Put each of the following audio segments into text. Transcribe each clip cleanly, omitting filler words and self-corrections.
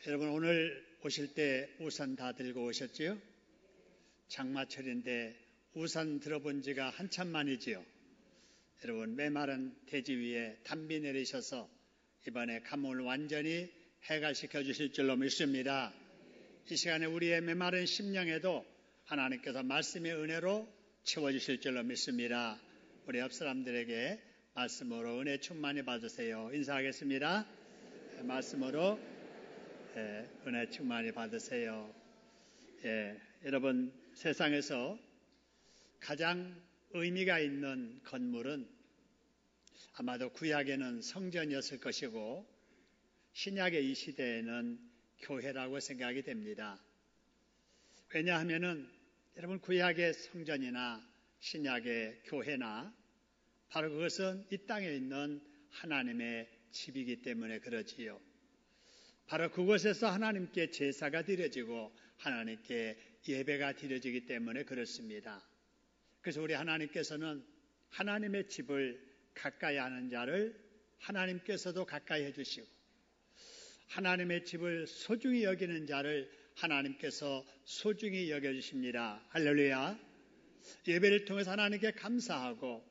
여러분 오늘 오실 때 우산 다 들고 오셨지요? 장마철인데 우산 들어본 지가 한참 만이지요. 여러분 메마른 대지 위에 담비 내리셔서 이번에 가뭄을 완전히 해갈시켜 주실 줄로 믿습니다. 이 시간에 우리의 메마른 심령에도 하나님께서 말씀의 은혜로 채워주실 줄로 믿습니다. 우리 옆 사람들에게 말씀으로 은혜 충만히 받으세요. 인사하겠습니다. 말씀으로 은혜 충만히 받으세요. 여러분 세상에서 가장 의미가 있는 건물은 아마도 구약에는 성전이었을 것이고 신약의 이 시대에는 교회라고 생각이 됩니다. 왜냐하면은 여러분 구약의 성전이나 신약의 교회나 바로 그것은 이 땅에 있는 하나님의 집이기 때문에 그러지요. 바로 그곳에서 하나님께 제사가 드려지고 하나님께 예배가 드려지기 때문에 그렇습니다. 그래서 우리 하나님께서는 하나님의 집을 가까이 하는 자를 하나님께서도 가까이 해주시고 하나님의 집을 소중히 여기는 자를 하나님께서 소중히 여겨주십니다. 할렐루야. 예배를 통해서 하나님께 감사하고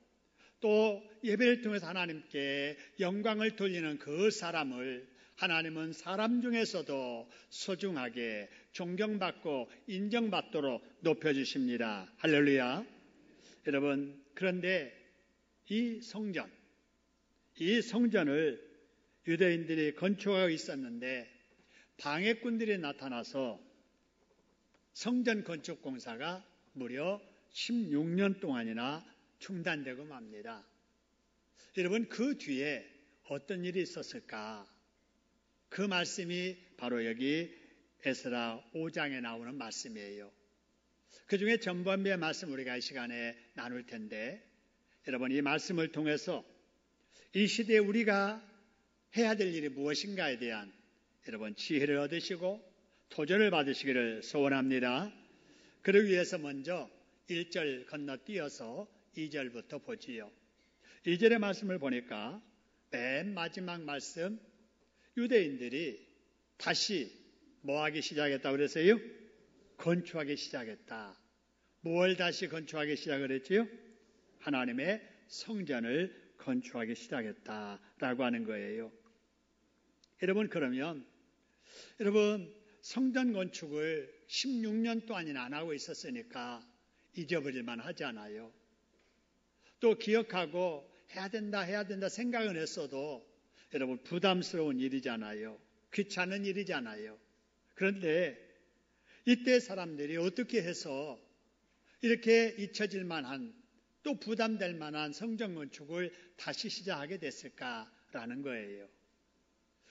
또 예배를 통해서 하나님께 영광을 돌리는 그 사람을 하나님은 사람 중에서도 소중하게 존경받고 인정받도록 높여주십니다. 할렐루야. 여러분 그런데 이 성전을 유대인들이 건축하고 있었는데 방해꾼들이 나타나서 성전 건축 공사가 무려 16년 동안이나 중단되고 맙니다. 여러분 그 뒤에 어떤 일이 있었을까? 그 말씀이 바로 여기 에스라 5장에 나오는 말씀이에요. 그 중에 전반부의 말씀 우리가 이 시간에 나눌 텐데 여러분 이 말씀을 통해서 이 시대에 우리가 해야 될 일이 무엇인가에 대한 여러분 지혜를 얻으시고 도전을 받으시기를 소원합니다. 그러기 위해서 먼저 1절 건너뛰어서 2절부터 보지요. 2절의 말씀을 보니까 맨 마지막 말씀 유대인들이 다시 뭐하기 시작했다고 그랬어요? 건축하기 시작했다. 뭘 다시 건축하기 시작을 했지요? 하나님의 성전을 건축하기 시작했다라고 하는 거예요. 여러분 그러면 여러분 성전 건축을 16년 동안이나 안 하고 있었으니까 잊어버릴만 하잖아요. 또 기억하고 해야 된다 생각은 했어도 여러분 부담스러운 일이잖아요. 귀찮은 일이잖아요. 그런데 이때 사람들이 어떻게 해서 이렇게 잊혀질 만한 또 부담될 만한 성전 건축을 다시 시작하게 됐을까라는 거예요.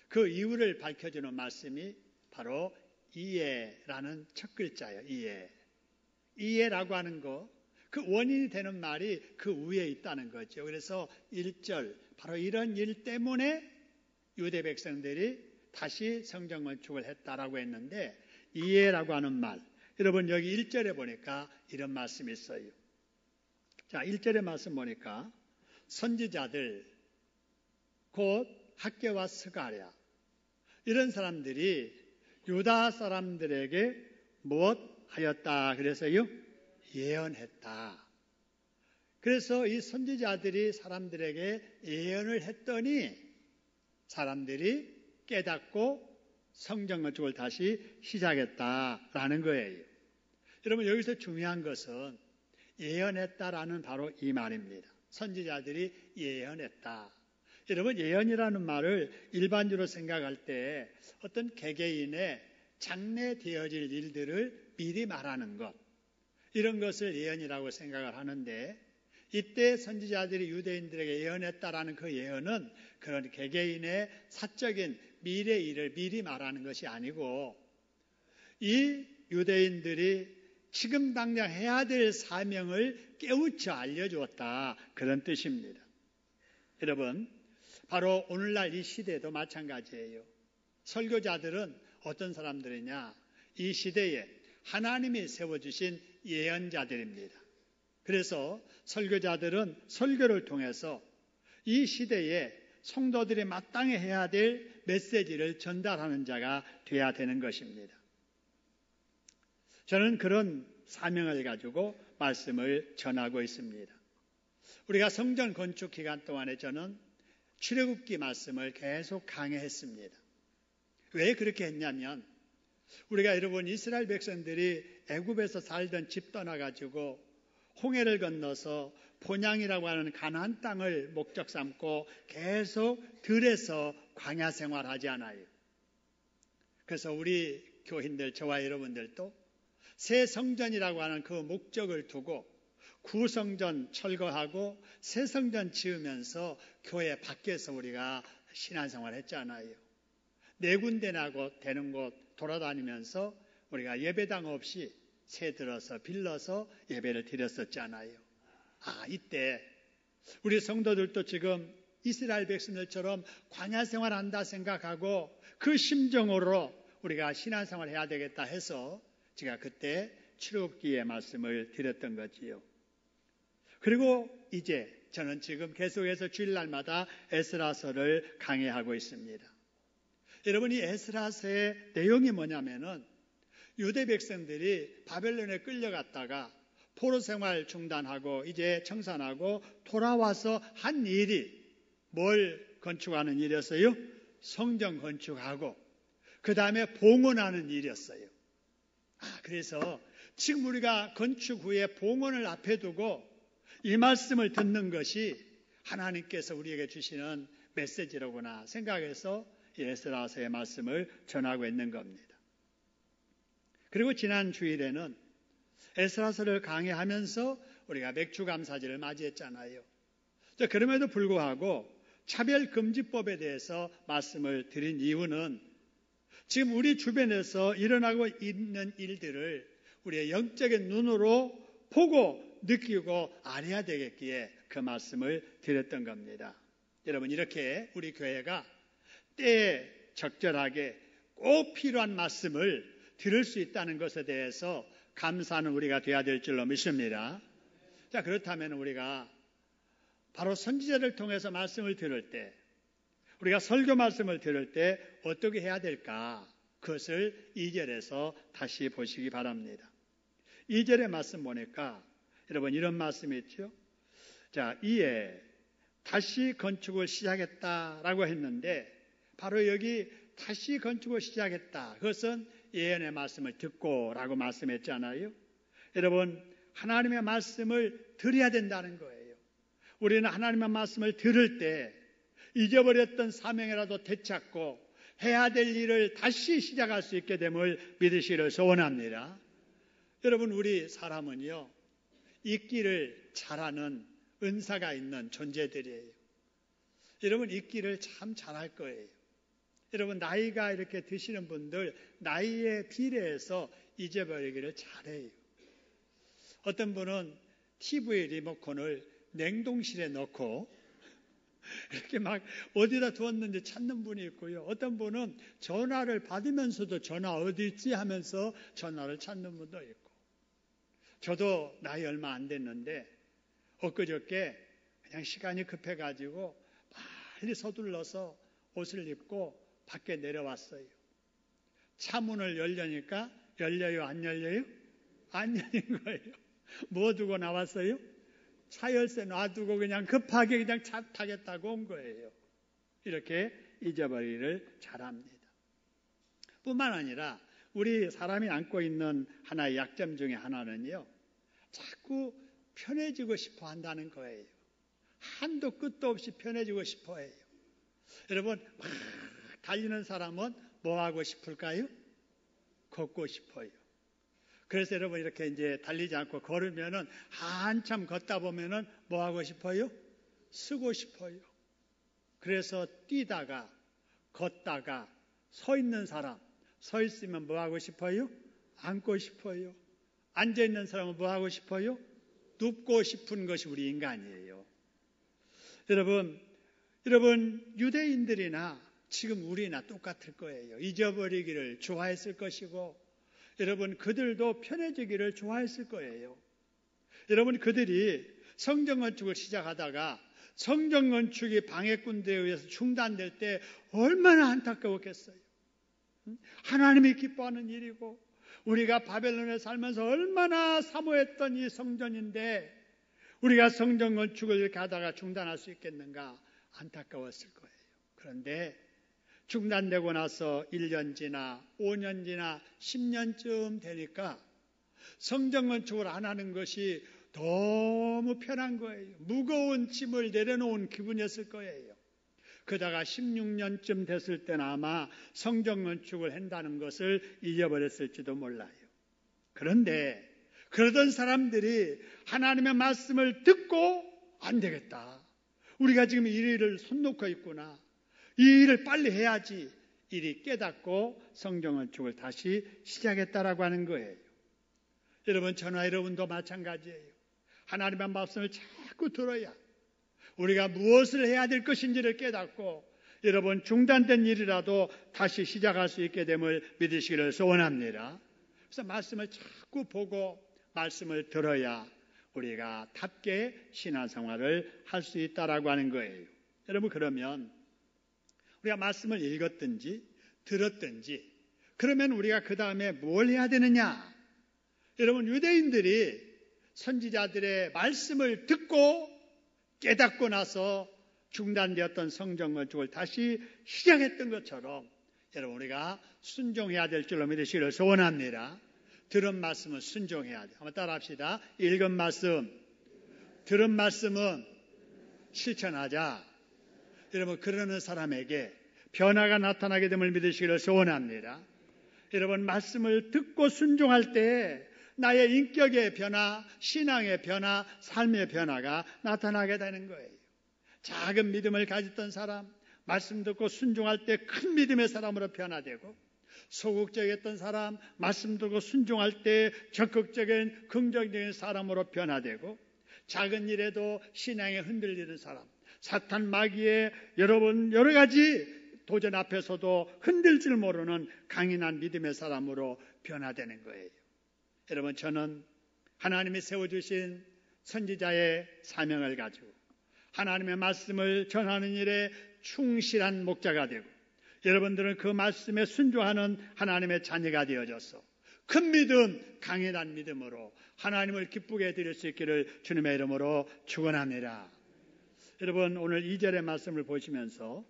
그 이유를 밝혀주는 말씀이 바로 이해라는 첫 글자예요. 이해라고 하는 거, 그 원인이 되는 말이 그 위에 있다는 거죠. 그래서 1절 바로 이런 일 때문에 유대 백성들이 다시 성전 건축을 했다라고 했는데 이해라고 하는 말, 여러분 여기 1절에 보니까 이런 말씀이 있어요. 자, 1절의 말씀 보니까 선지자들 곧 학개와 스가랴 이런 사람들이 유다 사람들에게 무엇 하였다 그래서요? 예언했다. 그래서 이 선지자들이 사람들에게 예언을 했더니 사람들이 깨닫고 성전 건축을 다시 시작했다라는 거예요. 여러분 여기서 중요한 것은 예언했다라는 바로 이 말입니다. 선지자들이 예언했다. 여러분 예언이라는 말을 일반적으로 생각할 때 어떤 개개인의 장래되어질 일들을 미리 말하는 것, 이런 것을 예언이라고 생각을 하는데 이때 선지자들이 유대인들에게 예언했다라는 그 예언은 그런 개개인의 사적인 미래 일을 미리 말하는 것이 아니고 이 유대인들이 지금 당장 해야 될 사명을 깨우쳐 알려주었다, 그런 뜻입니다. 여러분 바로 오늘날 이 시대도 마찬가지예요. 설교자들은 어떤 사람들이냐? 이 시대에 하나님이 세워주신 예언자들입니다. 그래서 설교자들은 설교를 통해서 이 시대에 성도들이 마땅히 해야 될 메시지를 전달하는 자가 되어야 되는 것입니다. 저는 그런 사명을 가지고 말씀을 전하고 있습니다. 우리가 성전 건축 기간 동안에 저는 출애굽기 말씀을 계속 강해했습니다. 왜 그렇게 했냐면 우리가 여러분 이스라엘 백성들이 애굽에서 살던 집 떠나가지고 홍해를 건너서 본향이라고 하는 가나안 땅을 목적 삼고 계속 들에서 광야 생활하지 않아요. 그래서 우리 교인들, 저와 여러분들도 새 성전이라고 하는 그 목적을 두고 구성전 철거하고 새 성전 지으면서 교회 밖에서 우리가 신앙생활 했잖아요. 네 군데나 되는 곳 돌아다니면서 우리가 예배당 없이 새 들어서 빌려서 예배를 드렸었잖아요. 이때 우리 성도들도 지금 이스라엘 백성들처럼 광야 생활한다 생각하고 그 심정으로 우리가 신앙생활 해야 되겠다 해서 제가 그때 출애굽기의 말씀을 드렸던 거지요. 그리고 이제 저는 지금 계속해서 주일날마다 에스라서를 강해하고 있습니다. 여러분, 이 에스라서의 내용이 뭐냐면은 유대 백성들이 바벨론에 끌려갔다가 포로 생활 중단하고 이제 청산하고 돌아와서 한 일이 뭘 건축하는 일이었어요? 성전 건축하고 그 다음에 봉헌하는 일이었어요. 그래서 지금 우리가 건축 후에 봉헌을 앞에 두고 이 말씀을 듣는 것이 하나님께서 우리에게 주시는 메시지로구나 생각해서 에스라서의 말씀을 전하고 있는 겁니다. 그리고 지난 주일에는 에스라서를 강해하면서 우리가 맥주감사절을 맞이했잖아요. 그럼에도 불구하고 차별금지법에 대해서 말씀을 드린 이유는 지금 우리 주변에서 일어나고 있는 일들을 우리의 영적인 눈으로 보고 느끼고 알아야 되겠기에 그 말씀을 드렸던 겁니다. 여러분, 이렇게 우리 교회가 때에 적절하게 꼭 필요한 말씀을 들을 수 있다는 것에 대해서 감사하는 우리가 되어야 될 줄로 믿습니다. 자, 그렇다면 우리가 바로 선지자를 통해서 말씀을 들을 때, 우리가 설교 말씀을 들을 때 어떻게 해야 될까? 그것을 2절에서 다시 보시기 바랍니다. 2절의 말씀 보니까 여러분 이런 말씀이 있죠. 자, 이에 다시 건축을 시작했다라고 했는데 바로 여기 다시 건축을 시작했다. 그것은 예언의 말씀을 듣고라고 말씀했잖아요. 여러분, 하나님의 말씀을 들어야 된다는 거예요. 우리는 하나님의 말씀을 들을 때 잊어버렸던 사명이라도 되찾고 해야 될 일을 다시 시작할 수 있게 됨을 믿으시기를 소원합니다. 여러분, 우리 사람은요, 읽기를 잘하는 은사가 있는 존재들이에요. 여러분, 읽기를 참 잘할 거예요. 여러분, 나이가 이렇게 드시는 분들 나이에 비례해서 잊어버리기를 잘해요. 어떤 분은 TV 리모컨을 냉동실에 넣고 이렇게 막 어디다 두었는지 찾는 분이 있고요. 어떤 분은 전화를 받으면서도 전화 어디 있지 하면서 전화를 찾는 분도 있고. 저도 나이 얼마 안 됐는데 엊그저께 그냥 시간이 급해가지고 빨리 서둘러서 옷을 입고 밖에 내려왔어요. 차 문을 열려니까 열려요, 안 열려요? 안 열린 거예요. 뭐 두고 나왔어요? 차 열쇠 놔두고 그냥 급하게 그냥 차 타겠다고 온 거예요. 이렇게 잊어버리기를 잘합니다. 뿐만 아니라 우리 사람이 안고 있는 하나의 약점 중에 하나는요, 자꾸 편해지고 싶어 한다는 거예요. 한도 끝도 없이 편해지고 싶어 해요. 여러분, 막 달리는 사람은 뭐 하고 싶을까요? 걷고 싶어요. 그래서 여러분 이렇게 이제 달리지 않고 걸으면은 한참 걷다 보면은 뭐 하고 싶어요? 쓰고 싶어요. 그래서 뛰다가 걷다가 서 있는 사람, 서 있으면 뭐 하고 싶어요? 앉고 싶어요. 앉아 있는 사람은 뭐 하고 싶어요? 눕고 싶은 것이 우리 인간이에요. 여러분 유대인들이나 지금 우리나 똑같을 거예요. 잊어버리기를 좋아했을 것이고, 여러분 그들도 편해지기를 좋아했을 거예요. 여러분 그들이 성전 건축을 시작하다가 성전 건축이 방해꾼들에 의해서 중단될 때 얼마나 안타까웠겠어요. 하나님이 기뻐하는 일이고 우리가 바벨론에 살면서 얼마나 사모했던 이 성전인데 우리가 성전 건축을 이렇게 하다가 중단할 수 있겠는가 안타까웠을 거예요. 그런데 중단되고 나서 1년 지나 5년 지나 10년쯤 되니까 성전 건축을 안 하는 것이 너무 편한 거예요. 무거운 짐을 내려놓은 기분이었을 거예요. 그러다가 16년쯤 됐을 때는 아마 성전 건축을 한다는 것을 잊어버렸을지도 몰라요. 그런데 그러던 사람들이 하나님의 말씀을 듣고 안 되겠다. 우리가 지금 이 일을 손 놓고 있구나. 이 일을 빨리 해야지. 이리 깨닫고 성전 건축을 다시 시작했다라고 하는 거예요. 여러분, 저나 여러분도 마찬가지예요. 하나님의 말씀을 자꾸 들어야 우리가 무엇을 해야 될 것인지를 깨닫고 여러분 중단된 일이라도 다시 시작할 수 있게 됨을 믿으시기를 소원합니다. 그래서 말씀을 자꾸 보고 말씀을 들어야 우리가 답게 신앙생활을 할 수 있다라고 하는 거예요. 여러분, 그러면 우리가 말씀을 읽었든지 들었든지 그러면 우리가 그 다음에 뭘 해야 되느냐? 여러분, 유대인들이 선지자들의 말씀을 듣고 깨닫고 나서 중단되었던 성전 건축을 다시 시작했던 것처럼 여러분 우리가 순종해야 될 줄로 믿으시기를 소원합니다. 들은 말씀은 순종해야 돼요. 한번 따라합시다. 읽은 말씀, 들은 말씀은 실천하자. 여러분, 그러는 사람에게 변화가 나타나게 됨을 믿으시기를 소원합니다. 여러분, 말씀을 듣고 순종할 때 나의 인격의 변화, 신앙의 변화, 삶의 변화가 나타나게 되는 거예요. 작은 믿음을 가졌던 사람, 말씀 듣고 순종할 때 큰 믿음의 사람으로 변화되고, 소극적이었던 사람, 말씀 듣고 순종할 때 적극적인 긍정적인 사람으로 변화되고, 작은 일에도 신앙에 흔들리는 사람, 사탄 마귀의 여러 가지 도전 앞에서도 흔들질 모르는 강인한 믿음의 사람으로 변화되는 거예요. 여러분, 저는 하나님이 세워주신 선지자의 사명을 가지고 하나님의 말씀을 전하는 일에 충실한 목자가 되고 여러분들은 그 말씀에 순종하는 하나님의 자녀가 되어져서 큰 믿음, 강인한 믿음으로 하나님을 기쁘게 해드릴 수 있기를 주님의 이름으로 축원합니다. 여러분, 오늘 2절의 말씀을 보시면서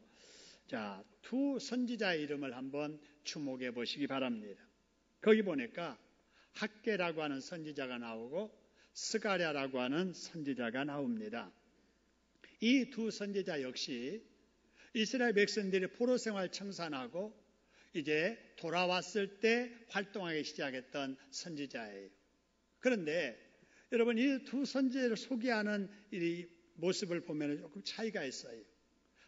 두 선지자의 이름을 한번 주목해 보시기 바랍니다. 거기 보니까 학개라고 하는 선지자가 나오고 스가랴라고 하는 선지자가 나옵니다. 이 두 선지자 역시 이스라엘 백성들이 포로 생활 청산하고 이제 돌아왔을 때 활동하기 시작했던 선지자예요. 그런데 여러분, 이 두 선지자를 소개하는 이 모습을 보면 조금 차이가 있어요.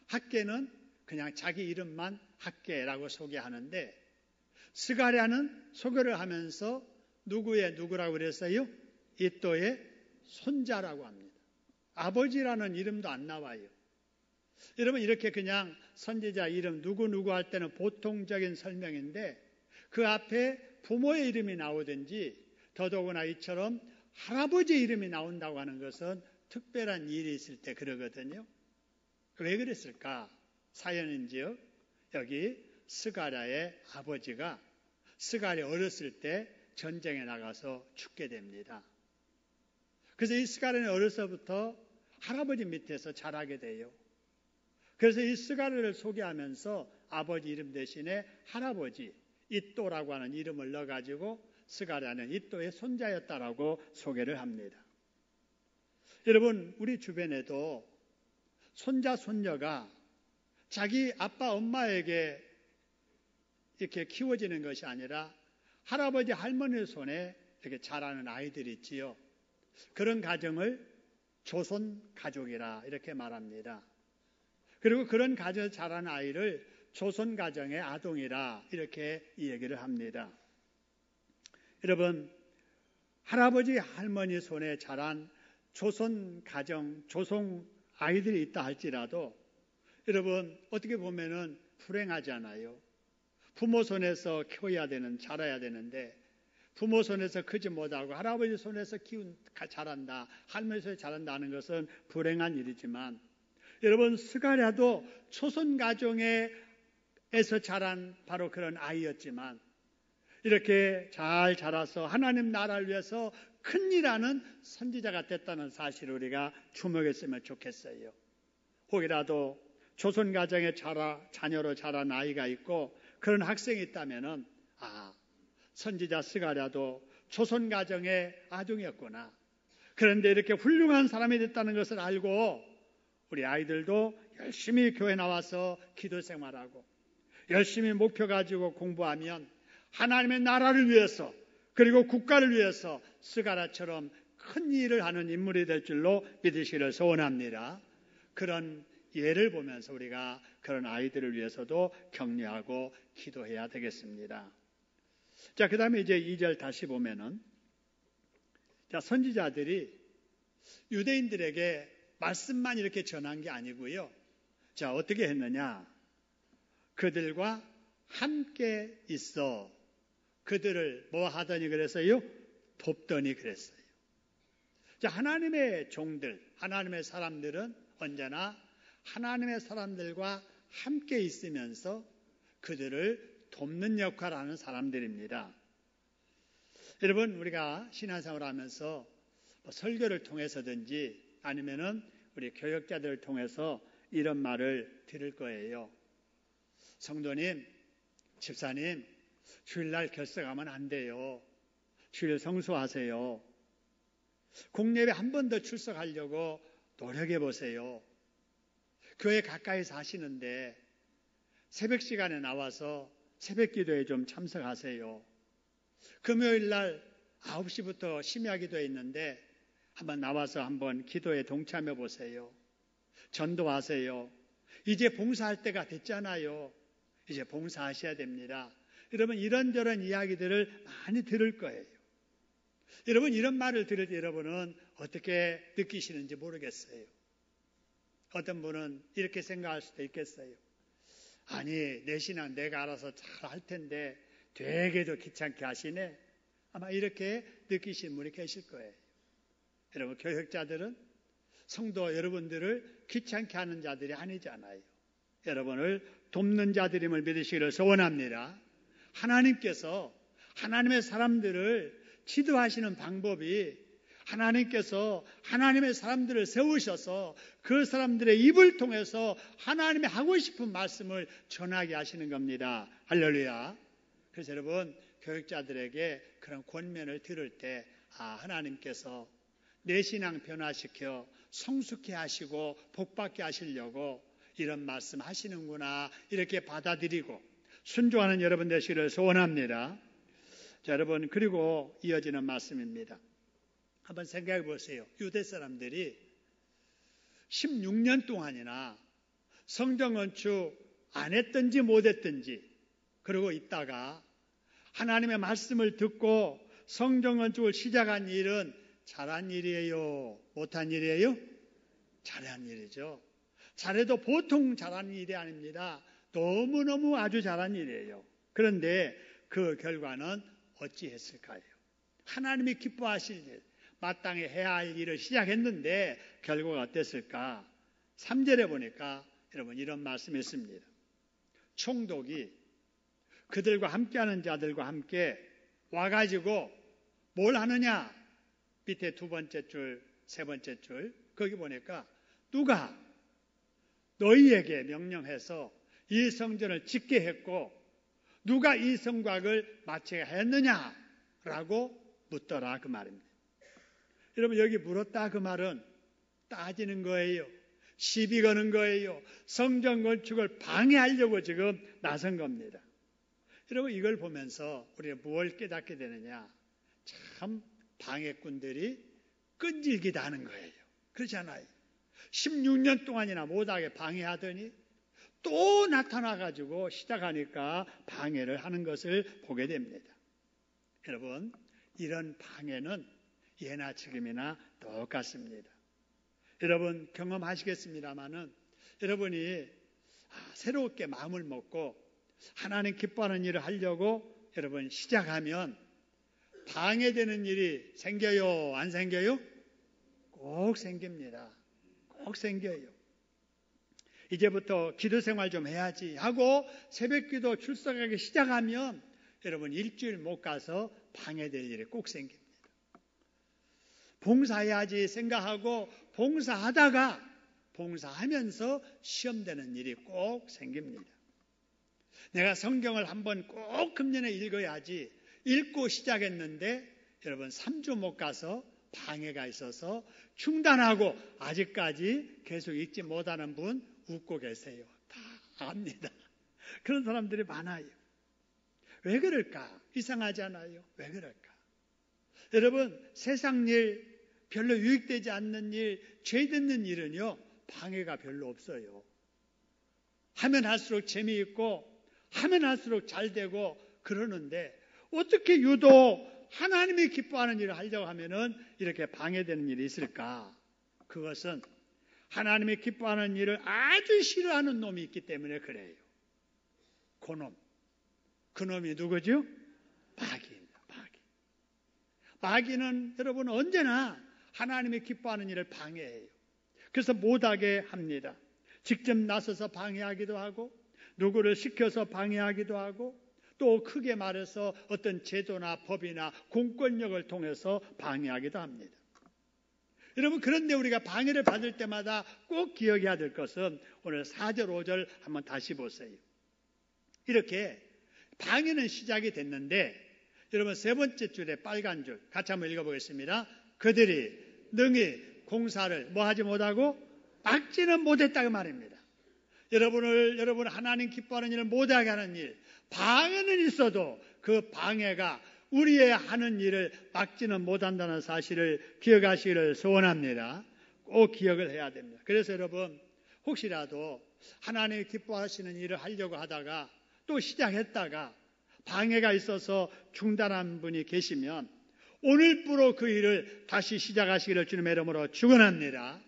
학개는 그냥 자기 이름만 학개라고 소개하는데 스가랴는 소개를 하면서 누구라고 그랬어요? 이또의 손자라고 합니다. 아버지라는 이름도 안 나와요. 여러분, 이렇게 그냥 선지자 이름 누구 할 때는 보통적인 설명인데 그 앞에 부모의 이름이 나오든지 더더구나 이처럼 할아버지 이름이 나온다고 하는 것은 특별한 일이 있을 때 그러거든요. 왜 그랬을까? 사연인지요. 여기 스가랴의 아버지가 스가랴 어렸을 때 전쟁에 나가서 죽게 됩니다. 그래서 이 스가랴는 어려서부터 할아버지 밑에서 자라게 돼요. 그래서 이 스가랴를 소개하면서 아버지 이름 대신에 할아버지 이또라고 하는 이름을 넣어가지고 스가랴는 이또의 손자였다라고 소개를 합니다. 여러분, 우리 주변에도 손자 손녀가 자기 아빠 엄마에게 이렇게 키워지는 것이 아니라 할아버지 할머니 손에 이렇게 자라는 아이들이 있지요. 그런 가정을 조손 가족이라 이렇게 말합니다. 그리고 그런 가정에서 자라는 아이를 조손 가정의 아동이라 이렇게 이 얘기를 합니다. 여러분, 할아버지 할머니 손에 자란 조손 가정, 조손 아이들이 있다 할지라도 여러분, 어떻게 보면은 불행하잖아요. 부모 손에서 키워야 자라야 되는데 부모 손에서 크지 못하고 할아버지 손에서 자란다, 할머니 손에서 자란다는 것은 불행한 일이지만 여러분, 스가랴도 초선 가정에서 자란 바로 그런 아이였지만 이렇게 잘 자라서 하나님 나라를 위해서 큰일하는 선지자가 됐다는 사실을 우리가 주목했으면 좋겠어요. 혹이라도 조선 가정에 자녀로 자란 아이가 있고 그런 학생이 있다면은 선지자 스가랴도 조선 가정의 아중이었구나. 그런데 이렇게 훌륭한 사람이 됐다는 것을 알고 우리 아이들도 열심히 교회 나와서 기도 생활하고 열심히 목표 가지고 공부하면 하나님의 나라를 위해서 그리고 국가를 위해서 스가랴처럼 큰 일을 하는 인물이 될 줄로 믿으시기를 소원합니다. 그런 예를 보면서 우리가 그런 아이들을 위해서도 격려하고 기도해야 되겠습니다. 자, 그 다음에 이제 2절 다시 보면은, 자, 선지자들이 유대인들에게 말씀만 이렇게 전한 게 아니고요. 자, 어떻게 했느냐? 그들과 함께 있어 그들을 뭐 하더니 그랬어요? 돕더니 그랬어요. 자, 하나님의 종들, 하나님의 사람들은 언제나 하나님의 사람들과 함께 있으면서 그들을 돕는 역할을 하는 사람들입니다. 여러분, 우리가 신앙생활을 하면서 설교를 통해서든지 아니면은 우리 교역자들을 통해서 이런 말을 들을 거예요. 성도님, 집사님, 주일날 결석하면 안 돼요. 주일 성수하세요. 공예배 한 번 더 출석하려고 노력해 보세요. 교회 가까이 사시는데 새벽 시간에 나와서 새벽 기도에 좀 참석하세요. 금요일 날 9시부터 심야 기도에 있는데 한번 나와서 한번 기도에 동참해 보세요. 전도하세요. 이제 봉사할 때가 됐잖아요. 이제 봉사하셔야 됩니다. 여러분, 이런저런 이야기들을 많이 들을 거예요. 여러분, 이런 말을 들을 때 여러분은 어떻게 느끼시는지 모르겠어요. 어떤 분은 이렇게 생각할 수도 있겠어요. 아니, 내 신앙 내가 알아서 잘 할 텐데 되게도 귀찮게 하시네. 아마 이렇게 느끼시는 분이 계실 거예요. 여러분, 교역자들은 성도 여러분들을 귀찮게 하는 자들이 아니잖아요. 여러분을 돕는 자들임을 믿으시기를 소원합니다. 하나님께서 하나님의 사람들을 지도하시는 방법이 하나님께서 하나님의 사람들을 세우셔서 그 사람들의 입을 통해서 하나님이 하고 싶은 말씀을 전하게 하시는 겁니다. 할렐루야. 그래서 여러분, 교육자들에게 그런 권면을 들을 때 하나님께서 내 신앙 변화시켜 성숙해 하시고 복받게 하시려고 이런 말씀 하시는구나 이렇게 받아들이고 순종하는 여러분 되시기를 소원합니다. 자, 여러분, 그리고 이어지는 말씀입니다. 한번 생각해 보세요. 유대 사람들이 16년 동안이나 성전 건축 안 했든지 못 했든지 그러고 있다가 하나님의 말씀을 듣고 성전 건축을 시작한 일은 잘한 일이에요? 못한 일이에요? 잘한 일이죠. 잘해도 보통 잘한 일이 아닙니다. 너무너무 아주 잘한 일이에요. 그런데 그 결과는 어찌했을까요? 하나님이 기뻐하실 일, 마땅히 해야 할 일을 시작했는데 결과가 어땠을까? 3절에 보니까 여러분 이런 말씀이 있습니다. 총독이 그들과 함께하는 자들과 함께 와가지고 뭘 하느냐? 밑에 두 번째 줄, 세 번째 줄 거기 보니까 누가 너희에게 명령해서 이 성전을 짓게 했고 누가 이 성곽을 마치게 했느냐라고 묻더라 그 말입니다. 여러분, 여기 물었다 그 말은 따지는 거예요. 시비 거는 거예요. 성전 건축을 방해하려고 지금 나선 겁니다. 여러분, 이걸 보면서 우리가 무엇을 깨닫게 되느냐? 참 방해꾼들이 끈질기다 하는 거예요. 그렇잖아요. 16년 동안이나 못하게 방해하더니 또 나타나가지고 시작하니까 방해를 하는 것을 보게 됩니다. 여러분, 이런 방해는 예나 지금이나 똑같습니다. 여러분 경험하시겠습니다마는 여러분이 새롭게 마음을 먹고 하나님 기뻐하는 일을 하려고 여러분 시작하면 방해되는 일이 생겨요? 안 생겨요? 꼭 생깁니다. 꼭 생겨요. 이제부터 기도 생활 좀 해야지 하고 새벽 기도 출석하기 시작하면 여러분 일주일 못 가서 방해될 일이 꼭 생깁니다. 봉사해야지 생각하고 봉사하면서 시험되는 일이 꼭 생깁니다. 내가 성경을 한번 꼭 금년에 읽어야지 읽고 시작했는데 여러분 3주 못 가서 방해가 있어서 중단하고 아직까지 계속 읽지 못하는 분 웃고 계세요. 다 압니다. 그런 사람들이 많아요. 왜 그럴까? 이상하지 않아요? 왜 그럴까? 여러분 세상 일, 별로 유익되지 않는 일, 죄 짓는 일은요 방해가 별로 없어요. 하면 할수록 재미있고 하면 할수록 잘 되고 그러는데 어떻게 유독 하나님이 기뻐하는 일을 하려고 하면은 이렇게 방해되는 일이 있을까? 그것은 하나님이 기뻐하는 일을 아주 싫어하는 놈이 있기 때문에 그래요. 그 놈이 누구죠? 마귀입니다. 마귀는 여러분 언제나 하나님이 기뻐하는 일을 방해해요. 그래서 못하게 합니다. 직접 나서서 방해하기도 하고 누구를 시켜서 방해하기도 하고 또 크게 말해서 어떤 제도나 법이나 공권력을 통해서 방해하기도 합니다. 여러분 그런데 우리가 방해를 받을 때마다 꼭 기억해야 될 것은 오늘 4절 5절 한번 다시 보세요. 이렇게 방해는 시작이 됐는데 여러분 세 번째 줄에 빨간 줄 같이 한번 읽어보겠습니다. 그들이 능히 공사를 뭐하지 못하고 막지는 못했다고 말입니다. 여러분 하나님 기뻐하는 일을 못하게 하는 일, 방해는 있어도 그 방해가 우리의 하는 일을 막지는 못한다는 사실을 기억하시기를 소원합니다. 꼭 기억을 해야 됩니다. 그래서 여러분 혹시라도 하나님이 기뻐하시는 일을 하려고 하다가 또 시작했다가 방해가 있어서 중단한 분이 계시면 오늘부로 그 일을 다시 시작하시기를 주님의 이름으로 축원합니다.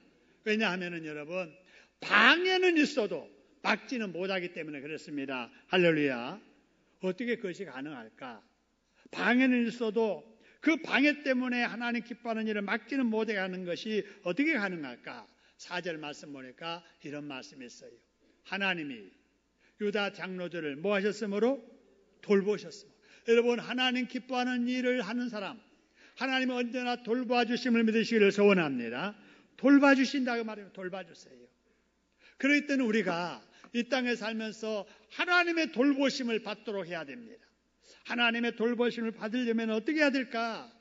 왜냐하면 여러분 방해는 있어도 막지는 못하기 때문에 그렇습니다. 할렐루야. 어떻게 그것이 가능할까? 방해는 있어도 그 방해 때문에 하나님 기뻐하는 일을 막지는 못하게 하는 것이 어떻게 가능할까? 4절 말씀 보니까 이런 말씀이 있어요. 하나님이 유다 장로들을 뭐 하셨으므로? 돌보셨으므로. 여러분 하나님 기뻐하는 일을 하는 사람 하나님은 언제나 돌봐주심을 믿으시기를 소원합니다. 돌봐주신다고 말해요. 돌봐주세요. 그럴 때는 우리가 이 땅에 살면서 하나님의 돌보심을 받도록 해야 됩니다. 하나님의 돌보심을 받으려면 어떻게 해야 될까?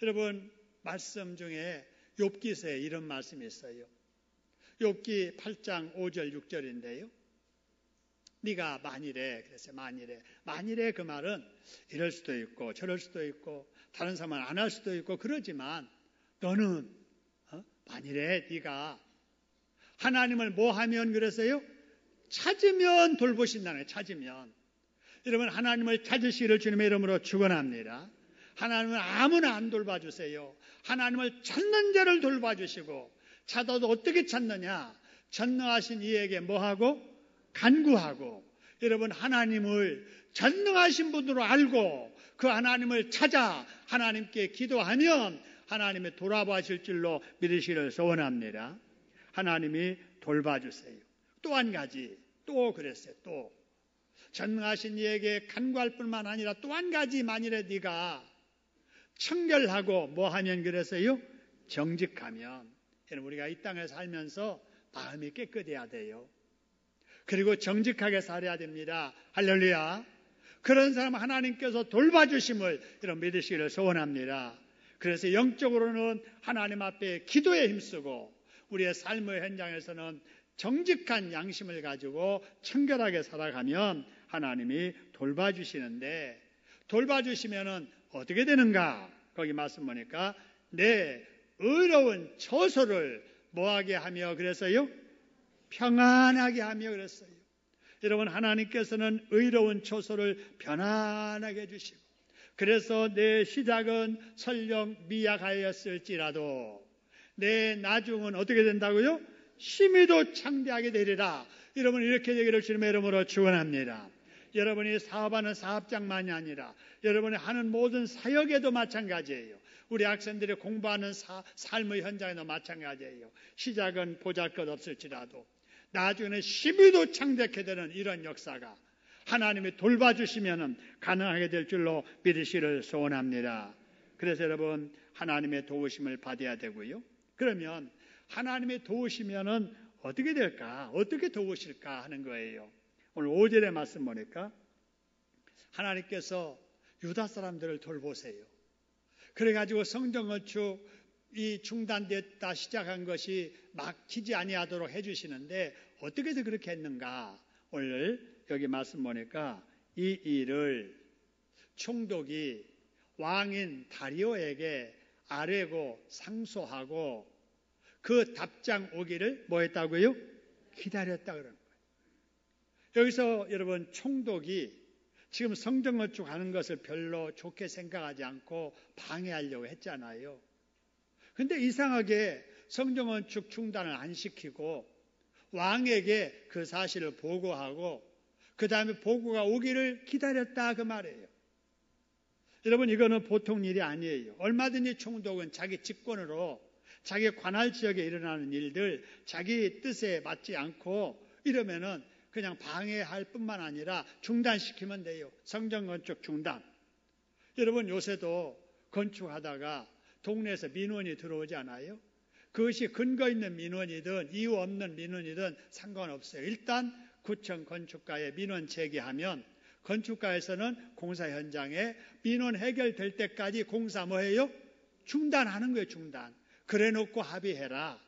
여러분 말씀 중에 욥기서에 이런 말씀이 있어요. 욥기 8장 5절 6절인데요. 네가 만일에 그래서 만일에 그 말은 이럴 수도 있고 저럴 수도 있고 다른 사람은 안 할 수도 있고 그러지만 너는 만일에 네가 하나님을 뭐 하면 그랬어요? 찾으면 돌보신다네. 찾으면 여러분 하나님을 찾으시기를 주님의 이름으로 축원합니다. 하나님은 아무나 안 돌봐주세요. 하나님을 찾는 자를 돌봐주시고 찾아도 어떻게 찾느냐? 전능하신 이에게 뭐하고? 간구하고 여러분 하나님을 전능하신 분으로 알고 그 하나님을 찾아 하나님께 기도하면 하나님의 돌아보실 줄로 믿으시기를 소원합니다. 하나님이 돌봐주세요. 또 한 가지 또 그랬어요. 또 전능하신 이에게 간구할 뿐만 아니라 또 한 가지 만일에 네가 청결하고 뭐 하면 그랬어요? 정직하면 여러분 우리가 이 땅에 살면서 마음이 깨끗해야 돼요. 그리고 정직하게 살아야 됩니다. 할렐루야. 그런 사람 하나님께서 돌봐주심을 여러분 믿으시기를 소원합니다. 그래서 영적으로는 하나님 앞에 기도에 힘쓰고 우리의 삶의 현장에서는 정직한 양심을 가지고 청결하게 살아가면 하나님이 돌봐주시는데 돌봐주시면 어떻게 되는가? 거기 말씀 보니까 내 의로운 처소를 뭐하게 하며 그랬어요? 평안하게 하며 그랬어요. 여러분 하나님께서는 의로운 처소를 편안하게 해주시고 그래서 내 시작은 설령 미약하였을지라도 내 나중은 어떻게 된다고요? 심히도 창대하게 되리라. 여러분 이렇게 되기를 주님의 이름으로 축원합니다. 여러분이 사업하는 사업장만이 아니라 여러분이 하는 모든 사역에도 마찬가지예요. 우리 학생들이 공부하는 삶의 현장에도 마찬가지예요. 시작은 보잘것없을지라도 나중에는 10위도 창대케 되는 이런 역사가 하나님이 돌봐주시면 가능하게 될 줄로 믿으시기를 소원합니다. 그래서 여러분, 하나님의 도우심을 받아야 되고요. 그러면 하나님의 도우시면 어떻게 될까? 어떻게 도우실까 하는 거예요. 오늘 5절의 말씀 보니까 하나님께서 유다 사람들을 돌보세요. 그래가지고 성전 건축이 중단됐다 시작한 것이 막히지 아니하도록 해주시는데 어떻게 해서 그렇게 했는가? 오늘 여기 말씀 보니까 이 일을 총독이 왕인 다리오에게 아뢰고 상소하고 그 답장 오기를 뭐 했다고요? 기다렸다 그러는 거예요. 여기서 여러분, 총독이 지금 성전 건축하는 것을 별로 좋게 생각하지 않고 방해하려고 했잖아요. 근데 이상하게 성전 건축 중단을 안 시키고 왕에게 그 사실을 보고하고 그 다음에 보고가 오기를 기다렸다 그 말이에요. 여러분, 이거는 보통 일이 아니에요. 얼마든지 총독은 자기 직권으로 자기 관할 지역에 일어나는 일들 자기 뜻에 맞지 않고 이러면은 그냥 방해할 뿐만 아니라 중단시키면 돼요. 성전 건축 중단. 여러분, 요새도 건축하다가 동네에서 민원이 들어오지 않아요? 그것이 근거 있는 민원이든 이유 없는 민원이든 상관없어요. 일단 구청 건축가에 민원 제기하면 건축가에서는 공사 현장에 민원 해결될 때까지 공사 뭐해요? 중단하는 거예요. 중단. 그래 놓고 합의해라.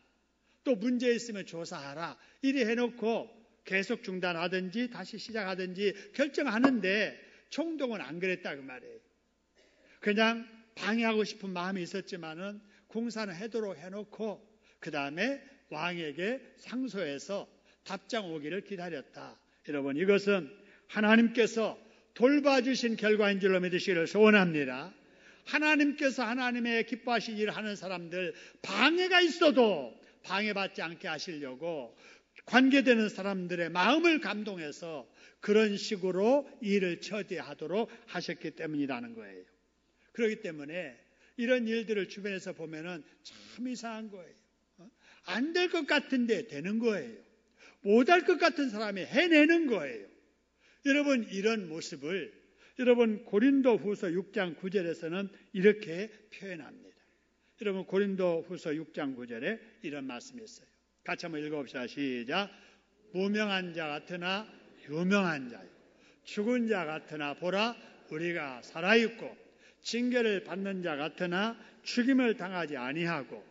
또 문제 있으면 조사하라. 이리 해놓고 계속 중단하든지 다시 시작하든지 결정하는데 총독은 안 그랬다 그 말이에요. 그냥 방해하고 싶은 마음이 있었지만은 공사는 하도록 해놓고 그 다음에 왕에게 상소해서 답장 오기를 기다렸다. 여러분, 이것은 하나님께서 돌봐주신 결과인 줄로 믿으시기를 소원합니다. 하나님께서 하나님의 기뻐하신 일을 하는 사람들 방해가 있어도 방해받지 않게 하시려고 관계되는 사람들의 마음을 감동해서 그런 식으로 일을 처리하도록 하셨기 때문이라는 거예요. 그렇기 때문에 이런 일들을 주변에서 보면은 참 이상한 거예요. 안 될 것 같은데 되는 거예요. 못할 것 같은 사람이 해내는 거예요. 여러분, 이런 모습을 여러분 고린도 후서 6장 9절에서는 이렇게 표현합니다. 여러분, 고린도 후서 6장 9절에 이런 말씀이 있어요. 같이 한번 읽어봅시다. 시작. 무명한 자 같으나 유명한 자요, 죽은 자 같으나 보라 우리가 살아있고, 징계를 받는 자 같으나 죽임을 당하지 아니하고,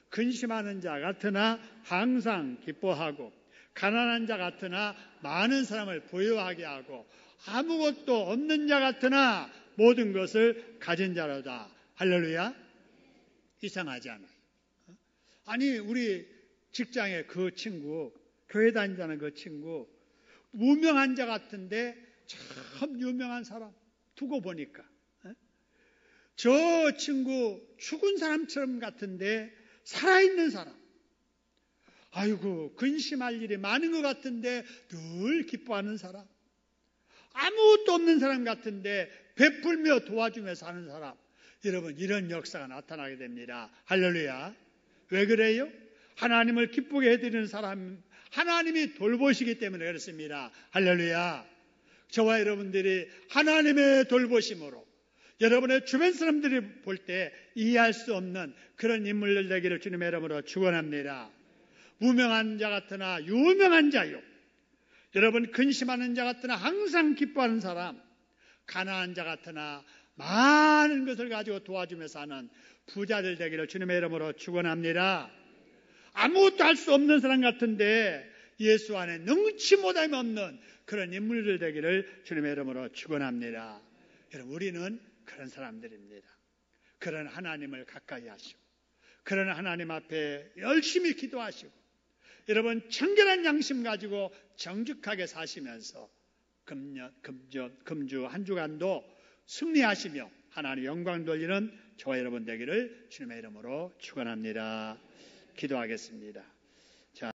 근심하는 자 같으나 항상 기뻐하고, 가난한 자 같으나 많은 사람을 부유하게 하고, 아무것도 없는 자 같으나 모든 것을 가진 자로다. 할렐루야. 이상하지 않아요? 아니, 우리 직장에 그 친구, 교회 다니자는 그 친구, 무명한 자 같은데 참 유명한 사람 두고 보니까 저 친구 죽은 사람처럼 같은데 살아있는 사람, 아이고 근심할 일이 많은 것 같은데 늘 기뻐하는 사람, 아무것도 없는 사람 같은데 베풀며 도와주며 사는 사람. 여러분, 이런 역사가 나타나게 됩니다. 할렐루야. 왜 그래요? 하나님을 기쁘게 해드리는 사람, 하나님이 돌보시기 때문에 그렇습니다. 할렐루야. 저와 여러분들이 하나님의 돌보심으로 여러분의 주변 사람들이 볼 때 이해할 수 없는 그런 인물들 되기를 주님의 이름으로 축원합니다. 무명한 자 같으나 유명한 자요, 여러분 근심하는 자 같으나 항상 기뻐하는 사람, 가난한 자 같으나 많은 것을 가지고 도와주며 사는 부자들 되기를 주님의 이름으로 축원합니다. 아무것도 할 수 없는 사람 같은데 예수 안에 능치 못함이 없는 그런 인물들 되기를 주님의 이름으로 축원합니다. 여러분, 우리는 그런 사람들입니다. 그런 하나님을 가까이 하시고, 그런 하나님 앞에 열심히 기도하시고, 여러분 청결한 양심 가지고 정직하게 사시면서 금주 한 주간도 승리하시며 하나님 영광 돌리는 저와 여러분 되기를 주님의 이름으로 축원합니다. 기도하겠습니다.